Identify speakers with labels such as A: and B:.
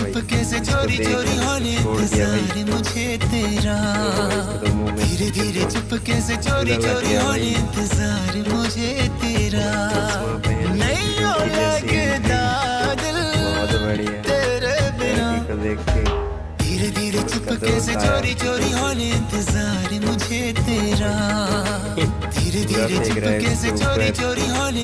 A: भाई,
B: चुपके से
A: इसको
B: चोरी
A: देख
B: चोरी होने
A: छोड़ दिया भाई।
B: इंतजार मुझे तेरा।
A: देखो भाई, इसको तो मुंह में
B: धीरे धीरे चुपके से चोरी
A: उधर लग
B: चोरी
A: गया
B: होने
A: भाई।
B: इंतजार मुझे तेरा।
A: चश्मा पहन के
B: नहीं हो
A: हीरो की जैसी एंट्री,
B: लगता दिल
A: बहुत बढ़िया।
B: तेरे बिना।
A: लड़की को देख के
B: धीरे धीरे
A: उसका
B: चुपके से
A: दोस्त आया
B: चोरी चोरी
A: पीछे से।
B: होने इंतजार मुझे तेरा। धीरे
A: पूरा
B: धीरे
A: फेंक रहा है
B: चुपके से
A: इसके
B: चोरी
A: ऊपर।
B: चोरी होने